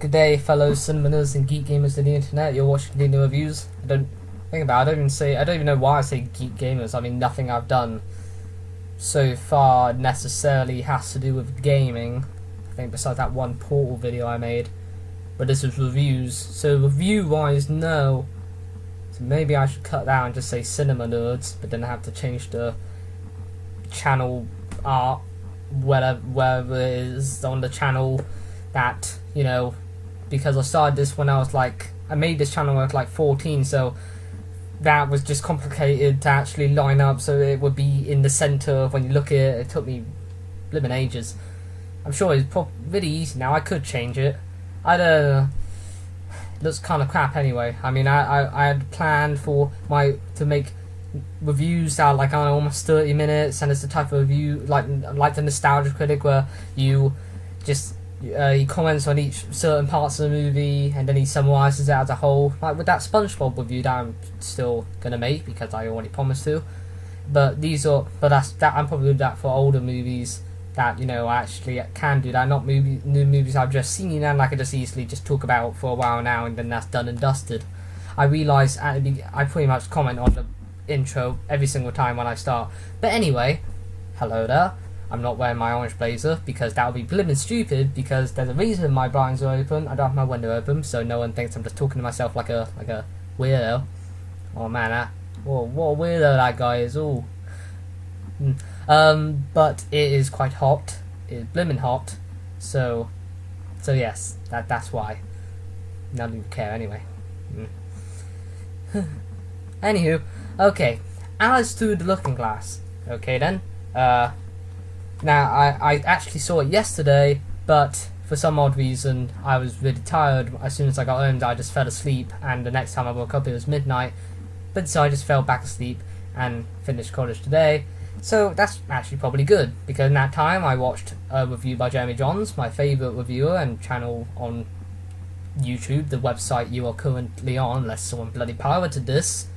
Good day, fellow cinemas and geek gamers of the internet. You're watching Deano reviews. I don't even know why I say geek gamers. I mean, nothing I've done so far necessarily has to do with gaming. I think besides that one Portal video I made. But this is reviews. So review-wise, no. So maybe I should cut that and just say cinema nerds, but then I have to change the channel art, wherever it is on the channel that, you know, because I started this when I made this channel when I was like 14, so that was just complicated to actually line up so it would be in the center when you look at it. It took me blimmin' ages. I'm sure it's really easy now. I could change it. I don't know. It looks kind of crap anyway. I mean, I had planned to make reviews that are like almost 30 minutes, and it's the type of review like the Nostalgia Critic where you just he comments on each certain parts of the movie and then he summarizes it as a whole, like with that SpongeBob review that I'm still gonna make because I already promised to. But I'm probably doing that for older movies that, you know, I actually can do that, not new movies I've just seen and I can just easily just talk about for a while now and then that's done and dusted. I realise I pretty much comment on the intro every single time when I start. But anyway, hello there. I'm not wearing my orange blazer because that would be blimmin' stupid, because there's a reason my blinds are open. I don't have my window open so no one thinks I'm just talking to myself like a weirdo. Oh man, what a weirdo that guy is. Ooh. But it is quite hot. It is blimmin' hot. So yes, that's why. None of you care anyway. Anywho, okay. Alice Through the Looking Glass. Okay then. Now, I actually saw it yesterday, but for some odd reason, I was really tired. As soon as I got home, I just fell asleep, and the next time I woke up, it was midnight. But so I just fell back asleep and finished college today. So that's actually probably good, because in that time, I watched a review by Jeremy Johns, my favourite reviewer and channel on YouTube, the website you are currently on, unless someone bloody pirated this.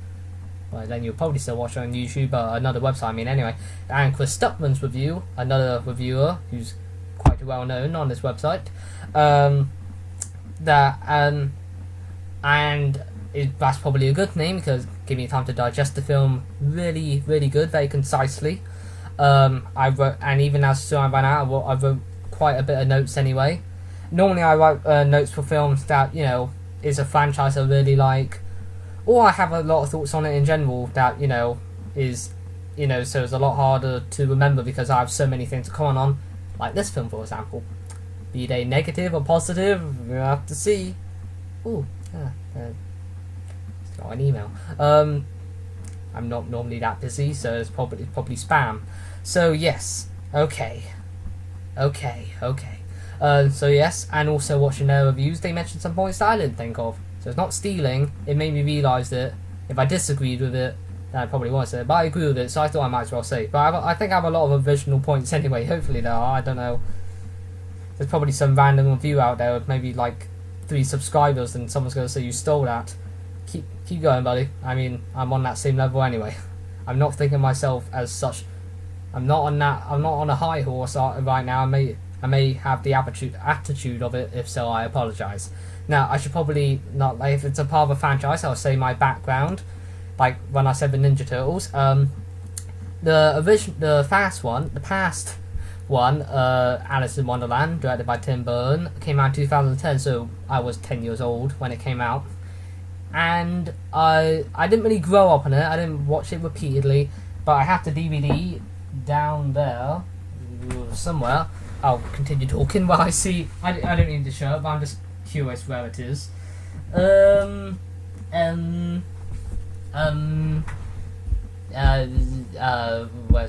Well, then you'll probably still watch it on YouTube, but another website, I mean, anyway. And Chris Stuckman's review, another reviewer who's quite well known on this website. That's probably a good name because give me time to digest the film really, really good, very concisely. I wrote, and even as soon as I ran out, I wrote quite a bit of notes anyway. Normally, I write notes for films that, you know, is a franchise I really like. Or I have a lot of thoughts on it in general that, you know, is, you know, so it's a lot harder to remember because I have so many things to comment on, like this film, for example. Be they negative or positive, we'll have to see. Ooh, got an email. I'm not normally that busy, so it's probably spam. So yes, okay. So yes, and also watching their reviews, they mentioned some points that I didn't think of. So it's not stealing, it made me realise that if I disagreed with it, then I probably won't say it, but I agree with it, so I thought I might as well say it. But I think I have a lot of original points anyway, hopefully there are, I don't know. There's probably some random review out there with maybe like 3 subscribers and someone's going to say you stole that. Keep going, buddy. I mean, I'm on that same level anyway. I'm not thinking of myself as such. I'm not on a high horse right now. I may have the attitude of it, if so I apologise. Now, I should probably not, like, if it's a part of a franchise, I'll say my background, like when I said the Ninja Turtles. The past one, Alice in Wonderland, directed by Tim Burton, came out in 2010, so I was 10 years old when it came out. And I didn't really grow up on it, I didn't watch it repeatedly, but I have the DVD down there, somewhere. I'll continue talking while I see, I don't need to show it, but I'm just curious where it is. Where's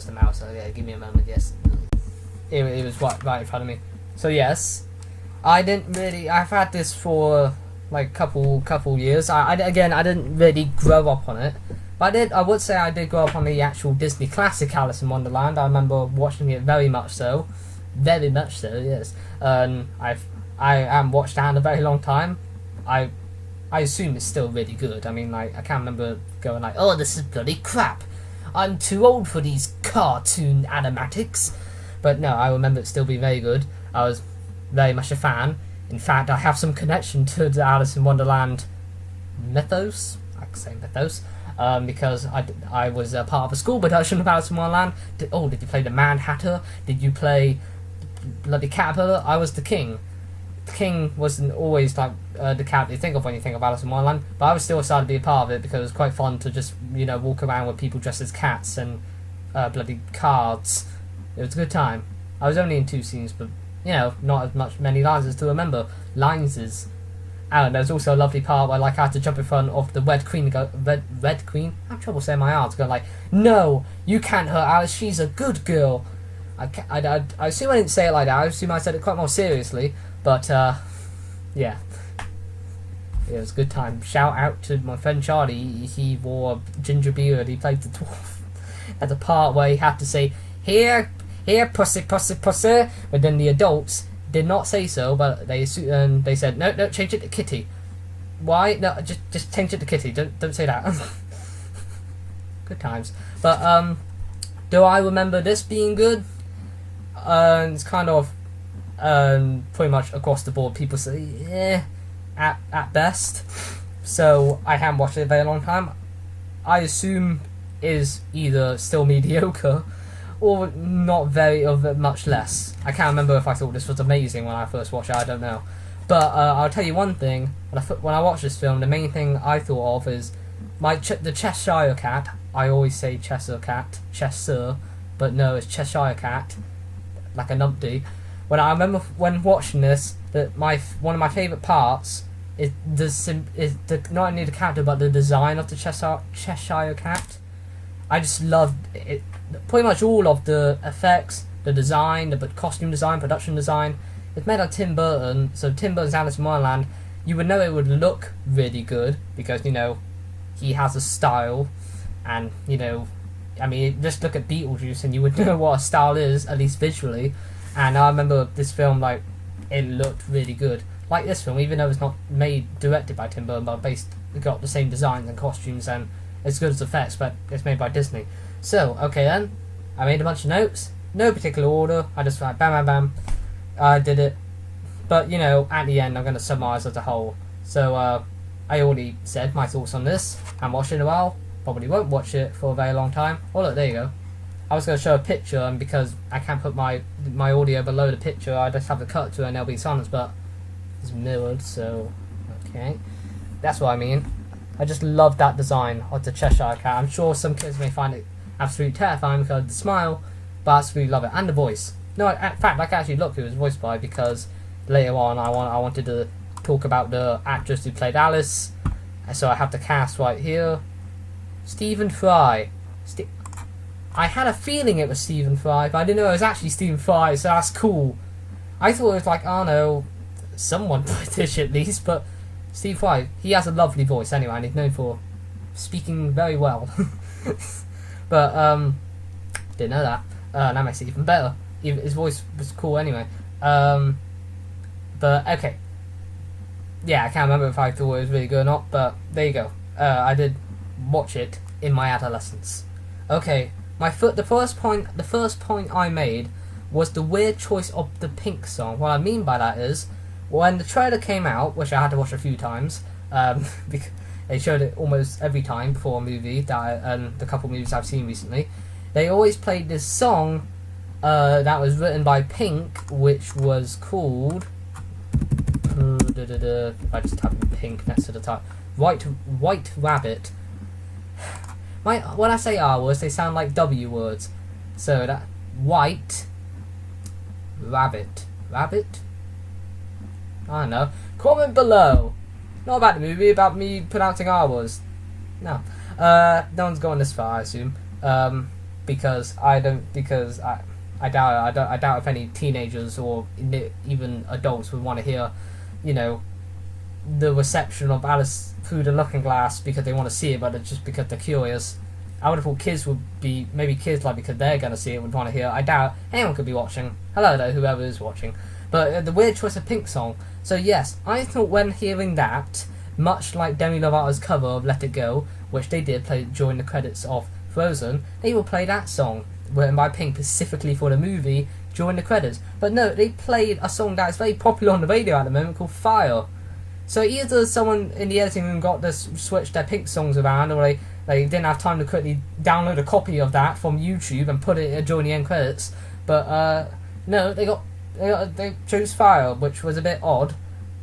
the mouse? Oh, yeah, give me a moment. Yes, it was right in front of me. So yes, I've had this for like couple years. I didn't really grow up on it, but I would say I did grow up on the actual Disney classic Alice in Wonderland. I remember watching it very much so, yes. I haven't watched that in a very long time. I assume it's still really good. I mean, like, I can't remember going like, oh, this is bloody crap. I'm too old for these cartoon animatics. But no, I remember it still being very good. I was very much a fan. In fact, I have some connection to the Alice in Wonderland mythos. I can say mythos. Because I was a part of a school production of Alice in Wonderland. Did you play the Mad Hatter? Did you play bloody Caterpillar? I was the king. The king wasn't always like the character you think of when you think of Alice in Wonderland, but I was still excited to be a part of it because it was quite fun to just walk around with people dressed as cats and bloody cards. It was a good time. I was only in 2 scenes, but not as many lines as to remember. Lineses. And there's also a lovely part where I had to jump in front of the Red Queen and go, Red Queen? I have trouble saying my R's. Go like, no, you can't hurt Alice, she's a good girl. I assume I didn't say it like that. I assume I said it quite more seriously. But, yeah. It was a good time. Shout out to my friend Charlie. He wore a ginger beard. He played the dwarf. At the part where he had to say, here, pussy, pussy, pussy. But then the adults did not say so, but they said, no, change it to kitty. Why? No, just change it to kitty. Don't say that. Good times. But, do I remember this being good? It's kind of pretty much across the board. People say, yeah, at best. So I haven't watched it a very long time. I assume is either still mediocre or not much less. I can't remember if I thought this was amazing when I first watched it. I don't know. But I'll tell you one thing. When I watched this film, the main thing I thought of is the Cheshire Cat. I always say Cheshire, but no, it's Cheshire Cat, like a numpty. I remember when watching this, that one of my favourite parts is not only the character but the design of the Cheshire Cat. I just loved it. Pretty much all of the effects, the design, the costume design, production design. It's made by Tim Burton, so Tim Burton's Alice in Wonderland. You would know it would look really good because he has a style, and I mean, just look at Beetlejuice and you would know what a style is, at least visually. And I remember this film, it looked really good. Like this film, even though it's not directed by Tim Burton, but got the same designs and costumes and as good as effects, but it's made by Disney. So, okay then, I made a bunch of notes, no particular order, I just bam bam bam, I did it. But, at the end I'm going to summarise as a whole. So, I already said my thoughts on this, and watched it in a while, probably won't watch it for a very long time. Oh look, there you go. I was going to show a picture, and because I can't put my audio below the picture, I just have to cut to it and there'll be silence, but it's mirrored, so okay. That's what I mean. I just love that design of the Cheshire Cat. I'm sure some kids may find it absolutely terrifying because of the smile, but I absolutely love it. And the voice. No, in fact, I can actually look who it was voiced by, because later on I wanted to talk about the actress who played Alice, so I have the cast right here. Stephen Fry. I had a feeling it was Stephen Fry, but I didn't know it was actually Stephen Fry, so that's cool. I thought it was like, I don't know, someone British at least, but Steve Fry, he has a lovely voice anyway, and he's known for speaking very well. But, didn't know that. That makes it even better. His voice was cool anyway. But, okay. Yeah, I can't remember if I thought it was really good or not, but there you go. I did watch it in my adolescence. Okay, the first point I made was the weird choice of the Pink song. What I mean by that is, when the trailer came out, which I had to watch a few times, because they showed it almost every time before a movie, and the couple movies I've seen recently, they always played this song that was written by Pink, which was called, if I just type in Pink next to the title, White Rabbit. When I say R words, they sound like W words. So that White Rabbit. Rabbit? I don't know. Comment below. Not about the movie, about me pronouncing R words. No. No one's going this far, I assume. Because I doubt if any teenagers or even adults would want to hear, the reception of Alice through the Looking Glass because they want to see it, but it's just because they're curious. I would have thought kids would be, maybe kids, because they're going to see it, would want to hear. I doubt anyone could be watching. Hello there, whoever is watching. But the weird choice of Pink song. So yes, I thought when hearing that, much like Demi Lovato's cover of Let It Go, which they did play during the credits of Frozen, they will play that song, written by Pink specifically for the movie, during the credits. But no, they played a song that's very popular on the radio at the moment called Fire. So either someone in the editing room got to switch their Pink songs around, or they didn't have time to quickly download a copy of that from YouTube and put it during the end credits. But no, they chose Fire, which was a bit odd.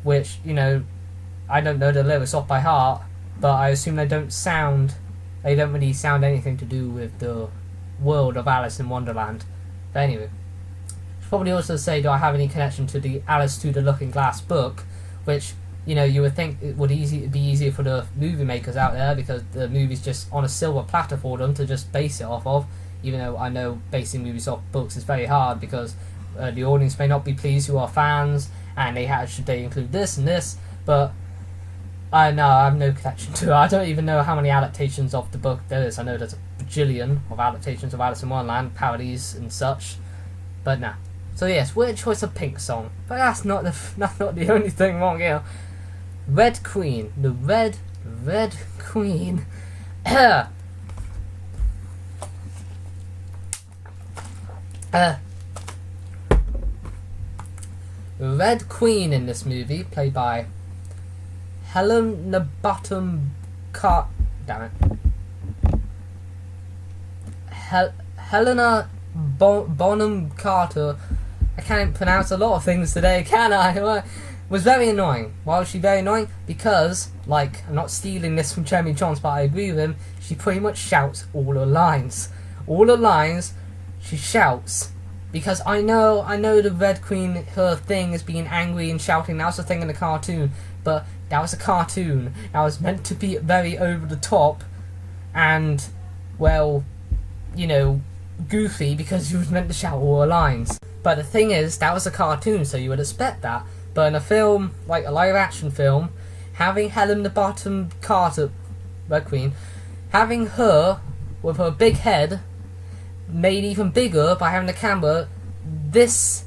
Which, you know, I don't know the lyrics off by heart, but I assume they don't really sound anything to do with the world of Alice in Wonderland. But anyway, should probably also say, do I have any connection to the Alice Through the Looking Glass book, which, you know, you would think it would be easier for the movie makers out there, because the movie's just on a silver platter for them to just base it off of, even though I know basing movies off books is very hard, because the audience may not be pleased who are fans, and should they include this and this, but I have no connection to it. I don't even know how many adaptations of the book there is. I know there's a bajillion of adaptations of Alice in Wonderland, parodies and such, but nah. So yes, weird choice of Pink song, but that's not the only thing wrong here. Red Queen, the Red Queen. Red Queen in this movie, played by Helena Bonham Carter. Damn it. Helena Bonham Carter. I can't pronounce a lot of things today, can I? Was very annoying. Why was she very annoying? Because, like, I'm not stealing this from Jeremy Johns, but I agree with him, she pretty much shouts all her lines. All her lines, she shouts. Because I know the Red Queen, her thing is being angry and shouting. That was the thing in the cartoon, but that was a cartoon. That was meant to be very over the top, and, well, you know, goofy, because she was meant to shout all her lines. But the thing is, that was a cartoon, so you would expect that. But in a film, like a live action film, having Helena Bonham Carter, Red Queen, having her with her big head made even bigger by having the camera this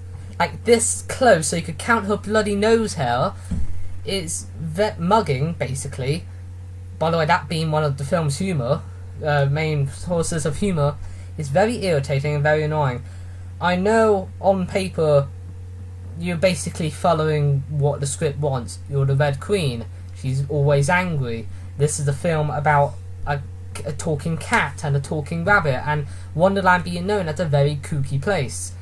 close so you could count her bloody nose hair, is mugging, basically. By the way, that being one of the film's humour, main sources of humour, is very irritating and very annoying. I know on paper you're basically following what the script wants. You're the Red Queen. She's always angry. This is a film about a talking cat and a talking rabbit, and Wonderland being known as a very kooky place.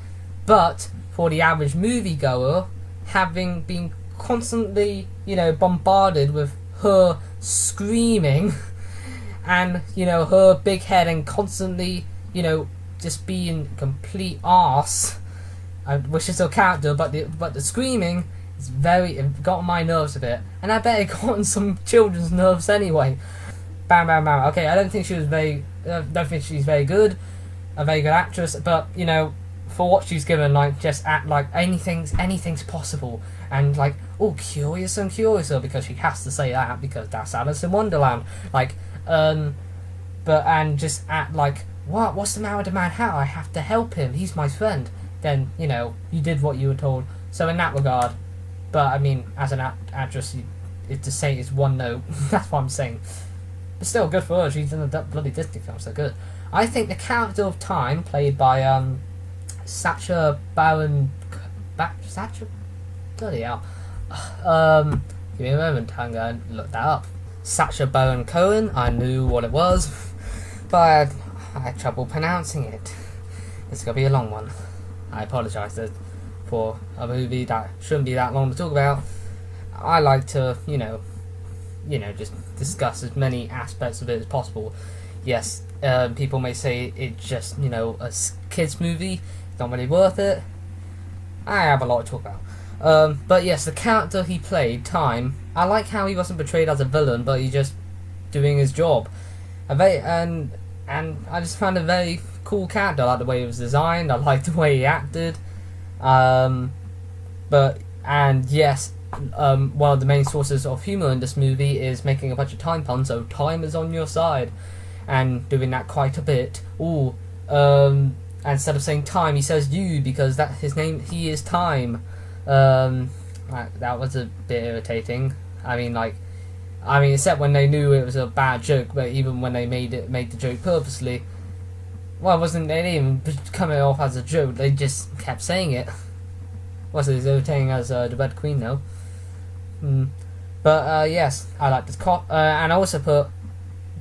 But for the average moviegoer, having been constantly, you know, bombarded with her screaming and, you know, her big head and constantly, you know, just being complete arse, which is her character, but the screaming is it got on my nerves a bit, and I bet it got on some children's nerves anyway. Bam, bam, bam. Okay, I don't think she's very good, a very good actress, but, you know, for what she's given, like, just act like anything's possible, and like, oh, curious and curiouser, because she has to say that, because that's Alice in Wonderland, like, and just act like, what's the matter with the man hat? I have to help him, he's my friend. Then, you know, you did what you were told. So in that regard, but I mean, as an actress, to say it's one note, that's what I'm saying. But still, good for her. She's in a bloody Disney film, so good. I think the character of Time, played by Sacha Baron... Sacha? Bloody hell. Give me a moment, I'm going to look that up. Sacha Baron Cohen, I knew what it was, but I had trouble pronouncing it. It's going to be a long one. I apologise for a movie that shouldn't be that long to talk about. I like to, you know, just discuss as many aspects of it as possible. Yes, people may say it's just, you know, a kids movie, it's not really worth it. I have a lot to talk about. But yes, the character he played, Time, I like how he wasn't portrayed as a villain, but he's just doing his job. And I just found a very cool character. I like the way he was designed, I like the way he acted. Yes, one of the main sources of humour in this movie is making a bunch of time puns, so time is on your side, and doing that quite a bit. Instead of saying time, he says you, because that's his name, he is Time. That was a bit irritating. I mean, except when they knew it was a bad joke, but even when they made the joke purposely, Well, they didn't even come off as a joke. They just kept saying it. What's it? They were saying as the Red Queen, though. But yes, I like this and I also put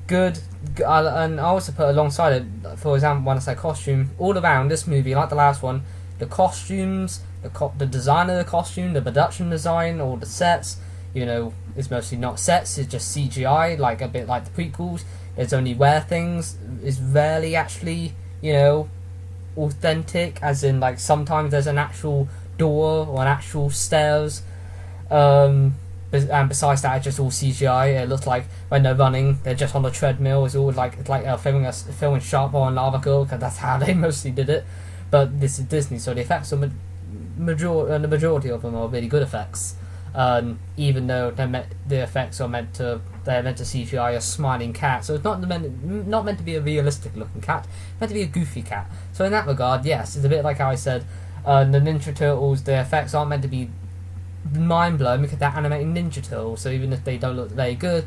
good. And I also put alongside it, for example, when I say costume, all around this movie, like the last one, the costumes, the design of the costume, the production design, all the sets, it's mostly not sets, it's just CGI, like a bit like the prequels. It's only wear things, it's rarely actually, authentic, as in, like, sometimes there's an actual door or an actual stairs, and besides that, it's just all CGI. It looks like when they're running, they're just on a treadmill. It's all like filming Sharp on Lava Girl, because that's how they mostly did it. But this is Disney, so the effects are the majority of them are really good effects. Even though the effects are meant to CGI a smiling cat, so it's not meant to be a realistic looking cat. It's meant to be a goofy cat. So in that regard, yes, it's a bit like how I said. The Ninja Turtles, the effects aren't meant to be mind blowing because they're animated Ninja Turtles, so even if they don't look very good,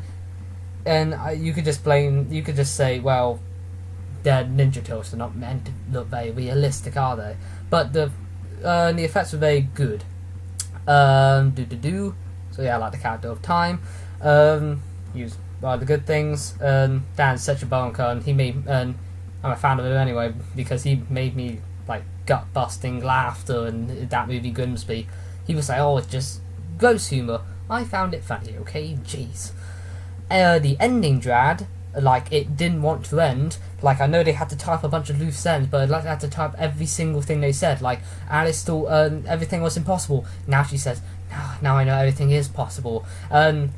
and you could just say, well, they're Ninja Turtles, they're not meant to look very realistic, are they? But the effects were very good. So yeah, I like the character of Time. He was one of the good things. Dan's such a bonker, and I'm a fan of him anyway because he made me like gut busting laughter in that movie Grimsby. He was like, oh, it's just gross humour. I found it funny, okay? Jeez. The ending dragged, like, it didn't want to end. Like, I know they had to type a bunch of loose ends, but they had to type every single thing they said. Like, Alice thought everything was impossible. Now she says, now I know everything is possible. And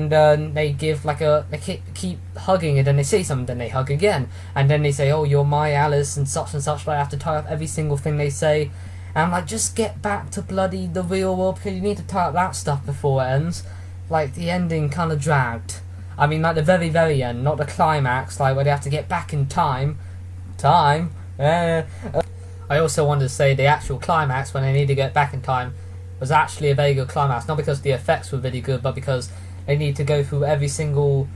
they give, like, they keep hugging, and then they say something, then they hug again. And then they say, oh, you're my Alice, and such, but I have to type every single thing they say. And I'm like, just get back to bloody the real world, because you need to type that stuff before it ends. Like, the ending kind of dragged. I mean, like, the very, very end, not the climax, like, where they have to get back in time. I also wanted to say the actual climax, when they need to get back in time, was actually a very good climax. Not because the effects were really good, but because they need to go through every single,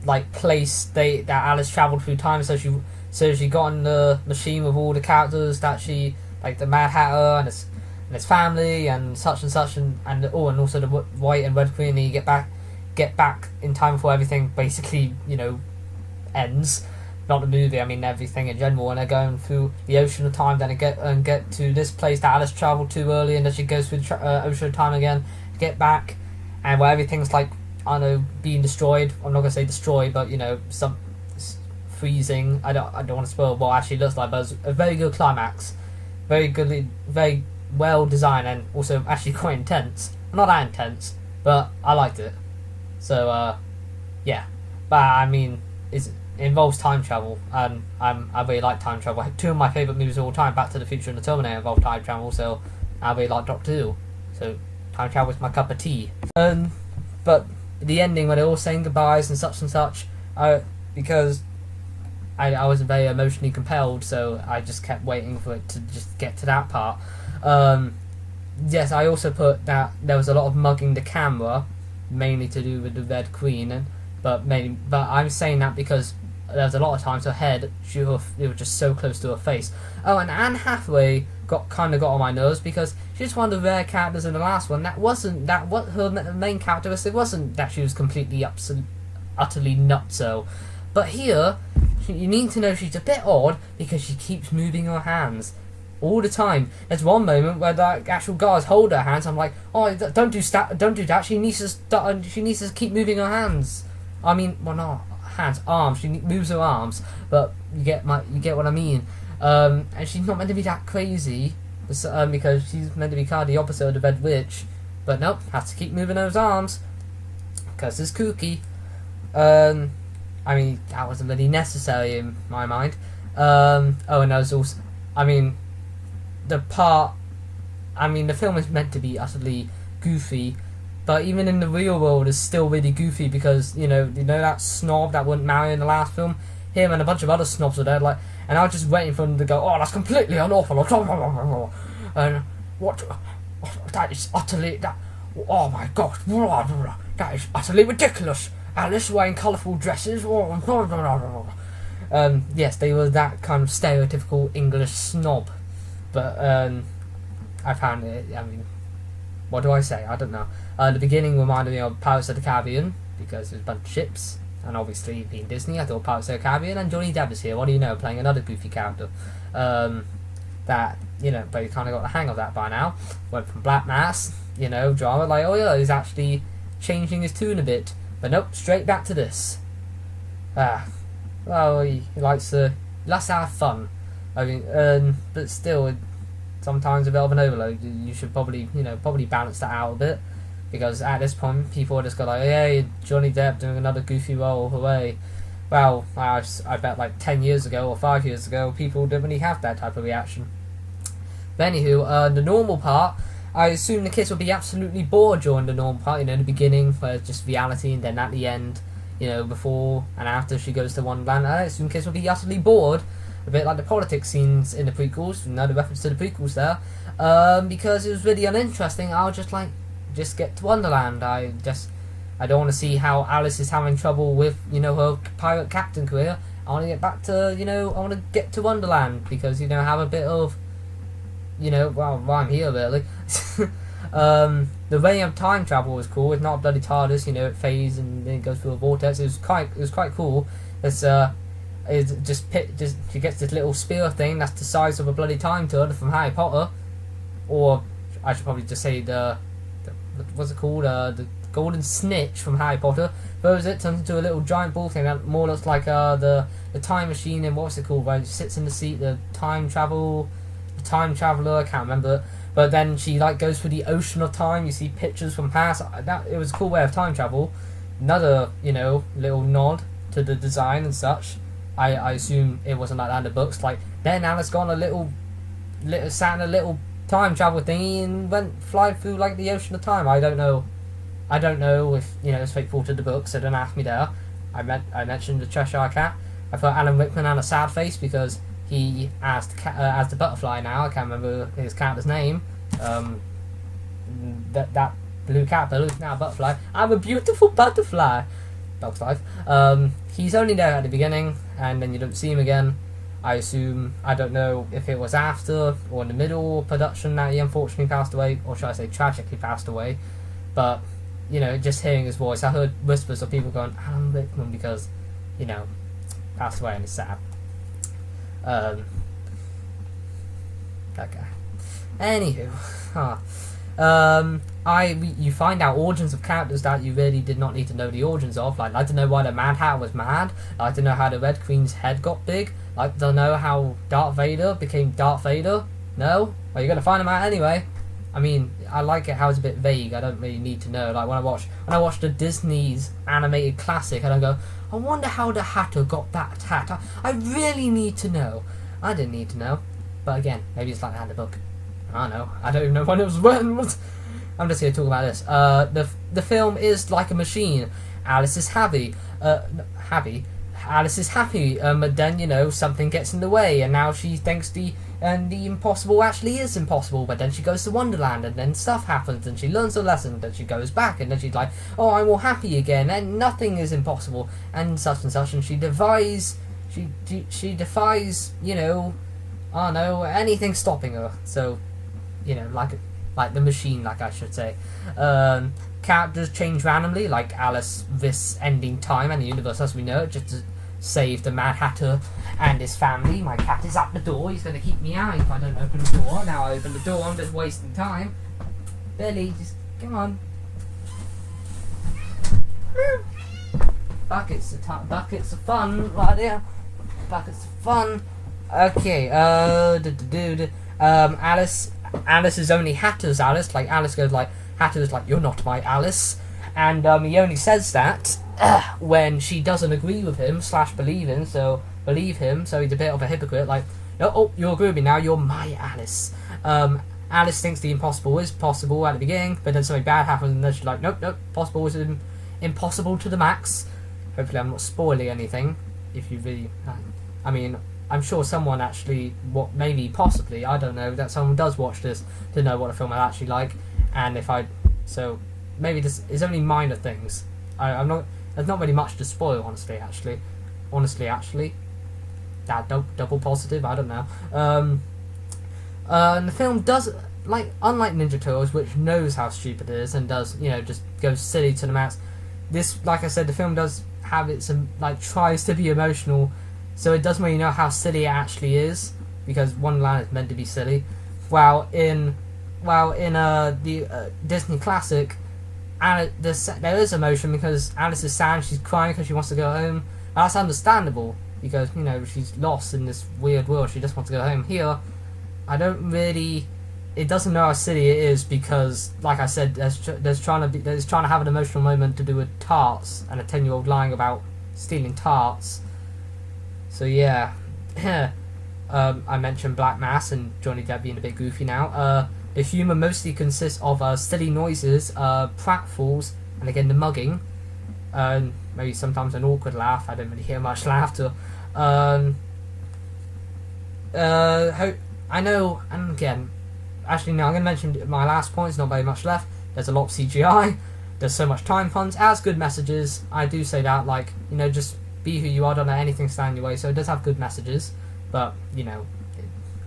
like, place that Alice travelled through time. So she got on the machine with all the characters that she... like the Mad Hatter and his family and such, and also the White and Red Queen. And you get back in time before everything basically ends. Not the movie, I mean everything in general. And they're going through the ocean of time, then get to this place that Alice travelled to earlier, and then she goes through the ocean of time again to get back, and where everything's like, I don't know, being destroyed. I'm not gonna say destroyed, but some freezing. I don't want to spoil what it actually looks like, but it's a very good climax. Very goodly, very well designed, and also actually quite intense. Not that intense, but I liked it. So, yeah. But I mean, it involves time travel, and I really like time travel. Two of my favourite movies of all time, Back to the Future and The Terminator, involve time travel. So I really like Doctor Who. So time travel is my cup of tea. But the ending, where they're all saying goodbyes and such, because I wasn't very emotionally compelled, so I just kept waiting for it to just get to that part. Yes, I also put that there was a lot of mugging the camera, mainly to do with the Red Queen, but I'm saying that because there was a lot of times her head, it was just so close to her face. Oh, and Anne Hathaway got on my nerves because she's one of the rare characters in the last one that wasn't that what her main characteristic wasn't that she was completely utterly nutso, but here. You need to know she's a bit odd because she keeps moving her hands all the time. There's one moment where the actual guards hold her hands. I'm like, oh, don't do that. She needs to keep moving her hands. I mean, well, not hands, arms. She moves her arms, but you get what I mean. And she's not meant to be that crazy because she's meant to be kind of the opposite of the Red Witch. But nope, has to keep moving those arms because it's kooky. I mean, that wasn't really necessary in my mind. And there was also... I mean, the film is meant to be utterly goofy, but even in the real world, it's still really goofy because, that snob that wouldn't marry in the last film? Him and a bunch of other snobs were there, like... And I was just waiting for them to go, oh, that's completely unauthorized. And what... That is utterly... Oh my gosh. That is utterly ridiculous. Alice wearing colourful dresses, Yes, they were that kind of stereotypical English snob, but I found it. I mean, what do I say? I don't know. The beginning reminded me of Pirates of the Caribbean because there's a bunch of ships, and obviously being Disney, I thought Pirates of the Caribbean, and Johnny Depp is here. What do you know? Playing another goofy character. That, you know, but you kind of got the hang of that by now. Went from Black Mass, you know, drama, like, oh yeah, he's actually changing his tune a bit. But nope, straight back to this. Well, he likes to have fun. I mean, but still, sometimes a bit of an overload. You should probably, you know, balance that out a bit. Because at this point, people are just go like, hey, Johnny Depp doing another goofy role away. Well, I bet like 10 years ago or 5 years ago, people didn't really have that type of reaction. But anywho, the normal part, I assume the kids will be absolutely bored during the normal part, you know, in the beginning, where it's just reality, and then at the end, you know, before and after she goes to Wonderland, I assume kids will be utterly bored, a bit like the politics scenes in the prequels, another reference to the prequels there, because it was really uninteresting. I'll just get to Wonderland. I don't want to see how Alice is having trouble with, you know, her pirate captain career. I want to get back to, you know, I want to get to Wonderland because, you know, have a bit of, you know, well, I'm here really. The way of time travel was cool. It's not a bloody TARDIS, you know, it fades and then it goes through a vortex. It was quite cool. It's just she gets this little spear thing that's the size of a bloody time turtle from Harry Potter, or I should probably just say the what's it called? The golden snitch from Harry Potter. Throws it, turns into a little giant ball thing that more looks like the time machine in what's it called? Where it sits in the seat, the time traveler. I can't remember. But then she like goes through the ocean of time. You see pictures from past. It was a cool way of time travel. Another, you know, little nod to the design and such. I assume it wasn't like that in the books. Like then Alice got on sat in a little time travel thingy and went flying through like the ocean of time. I don't know if, you know, it's faithful to the book, so don't ask me there. I mentioned the Cheshire Cat. I thought Alan Rickman had a sad face because he, as the butterfly now, I can't remember his character's name, that blue caterpillar is now a butterfly. I'm a beautiful butterfly. Dog's life. He's only there at the beginning, and then you don't see him again. I assume, I don't know if it was after or in the middle of production that he unfortunately passed away, or should I say tragically passed away. But, you know, just hearing his voice, I heard whispers of people going, Alan Rickman, because, you know, passed away and it's sad. That guy. Anywho, you find out origins of characters that you really did not need to know the origins of. Like, I'd like to know why the Mad Hatter was mad. I'd like to know how the Red Queen's head got big. I'd like to know how Darth Vader became Darth Vader. No? Well, you're gonna find them out anyway. I mean, I like it how it's a bit vague. I don't really need to know. Like when I watch the Disney's animated classic, I don't go, I wonder how the Hatter got that hat. I really need to know. I didn't need to know. But again, maybe it's like that in the book. I don't know. I don't even know when it was written. I'm just here to talk about this. The film is like a machine. Alice is happy. Alice is happy. But then, you know, something gets in the way, and now she thinks the impossible actually is impossible. But then she goes to Wonderland, and then stuff happens, and she learns a lesson. Then she goes back, and then she's like, "Oh, I'm all happy again, and nothing is impossible," and such, and she defies, you know, I don't know, anything stopping her. So, you know, like the machine, like I should say. Characters change randomly, like Alice this ending time and the universe as we know it, just to save the Mad Hatter and his family. My cat is at the door. He's going to keep me out if I don't open the door. Now I open the door, I'm just wasting time. Billy, just come on. Buckets of fun right there. Buckets of fun. Okay, Alice is only Hatter's Alice. Like Alice goes like, Hatter's like, you're not my Alice, and he only says that when she doesn't agree with him / believe him. So he's a bit of a hypocrite. Like, no, oh, you agree with me now. You're my Alice. Alice thinks the impossible is possible at the beginning, but then something bad happens, and then she's like, nope, possible is impossible to the max. Hopefully, I'm not spoiling anything. If you really, I mean, I'm sure someone actually, possibly, I don't know, that someone does watch this to know what a film I actually like, and so maybe this is only minor things. There's not really much to spoil, honestly. that double positive, I don't know. And the film does, like, unlike Ninja Turtles, which knows how stupid it is and does, you know, just goes silly to the max. This, like I said, the film does have its, like, tries to be emotional, so it doesn't really know how silly it actually is, because Wonderland is meant to be silly. While in the Disney classic, there is emotion because Alice is sad, she's crying because she wants to go home. That's understandable because, you know, she's lost in this weird world. She just wants to go home. Here, it doesn't know how silly it is because, like I said, there's trying to have an emotional moment to do with tarts and a 10-year-old lying about stealing tarts. So yeah, I mentioned Black Mass and Johnny Depp being a bit goofy now. The humour mostly consists of silly noises, pratfalls, and again the mugging. Maybe sometimes an awkward laugh. I don't really hear much laughter. I know, and again, actually no, I'm going to mention my last point. There's not very much left. There's a lot of CGI. There's so much time puns. It has good messages. I do say that, like, you know, just be who you are. Don't let anything stand in your way. So it does have good messages, but you know,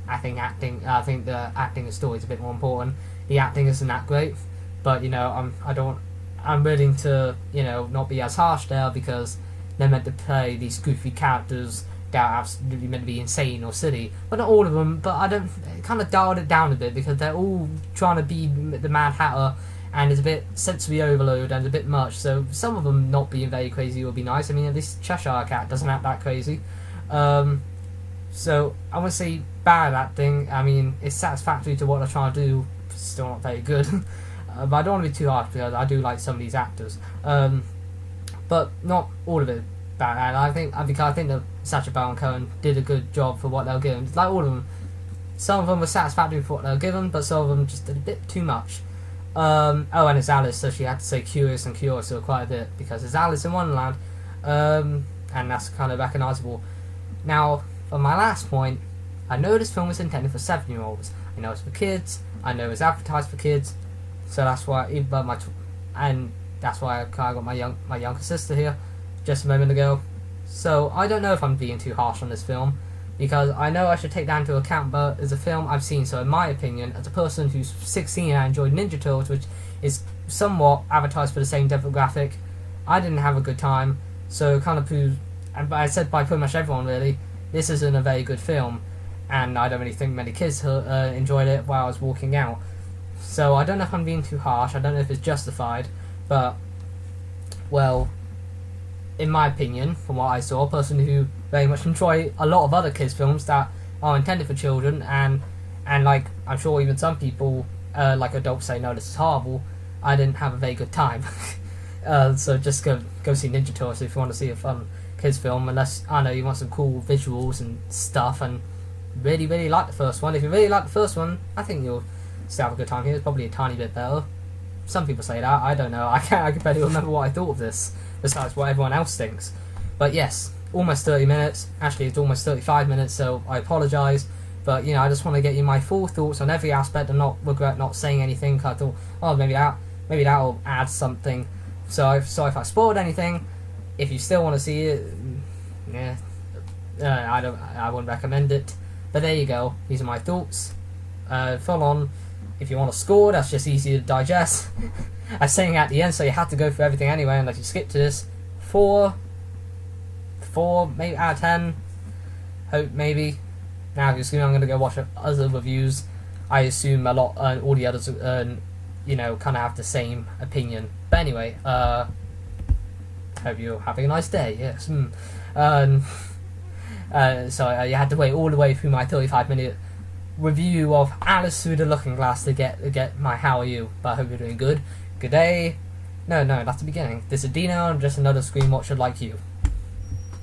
I think the acting and story is a bit more important. The acting isn't that great, but you know, I'm willing to, you know, not be as harsh there because they're meant to play these goofy characters that are absolutely meant to be insane or silly. But not all of them. But it kind of dialed it down a bit because they're all trying to be the Mad Hatter, and it's a bit sensory overload and a bit much. So some of them not being very crazy would be nice. I mean, this Cheshire Cat doesn't act that crazy. So I wouldn't say bad acting. I mean, it's satisfactory to what they're trying to do. Still not very good. But I don't want to be too harsh because I do like some of these actors. But not all of it bad. And I think that Sacha Baron Cohen did a good job for what they were given. Like all of them, some of them were satisfactory for what they were given, but some of them just did a bit too much. And it's Alice, so she had to say curious and curious so quite a bit because it's Alice in Wonderland, and that's kind of recognisable. Now, for my last point, I know this film is intended for 7-year-olds. I know it's for kids. I know it's advertised for kids. So that's why, that's why I kind of got my younger sister here just a moment ago. So I don't know if I'm being too harsh on this film because I know I should take that into account, but it's a film I've seen. So in my opinion, as a person who's 16 and I enjoyed Ninja Turtles, which is somewhat advertised for the same demographic, I didn't have a good time. So it kind of proves, and I said by pretty much everyone really, this isn't a very good film, and I don't really think many kids enjoyed it while I was walking out. So I don't know if I'm being too harsh, I don't know if it's justified, but, well, in my opinion, from what I saw, a person who very much enjoy a lot of other kids' films that are intended for children, and like, I'm sure even some people, like adults say, no, this is horrible, I didn't have a very good time. So just go see Ninja Turtles if you want to see a fun kids film, unless, I know, you want some cool visuals and stuff, and really like the first one. If you really like the first one, I think you'll still have a good time here. It's probably a tiny bit better. Some people say that, I don't know, I can barely remember what I thought of this, besides what everyone else thinks. But yes, almost 30 minutes, actually it's almost 35 minutes, so I apologise, but you know, I just want to get you my full thoughts on every aspect and not regret not saying anything, because I thought, oh, maybe that'll add something. So if I spoiled anything, if you still want to see it, yeah, I wouldn't recommend it. But there you go, these are my thoughts. Full on. If you want to score, that's just easy to digest. I'm saying at the end, so you have to go through everything anyway, unless you skip to this. 4 maybe out of 10. Hope maybe. Now, if you assume I'm going to go watch other reviews, I assume all the others, you know, kind of have the same opinion. But anyway, hope you're having a nice day. Yes. So you had to wait all the way through my 35-minute review of Alice Through the Looking Glass to get my how are you, but I hope you're doing good. Good day. No, that's the beginning. This is Deano, I'm just another screen watcher like you.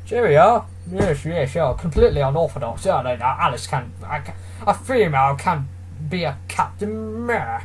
Cheerio. Yes, yeah, completely unorthodox. Yeah, Alice a female can be a captain. Meh.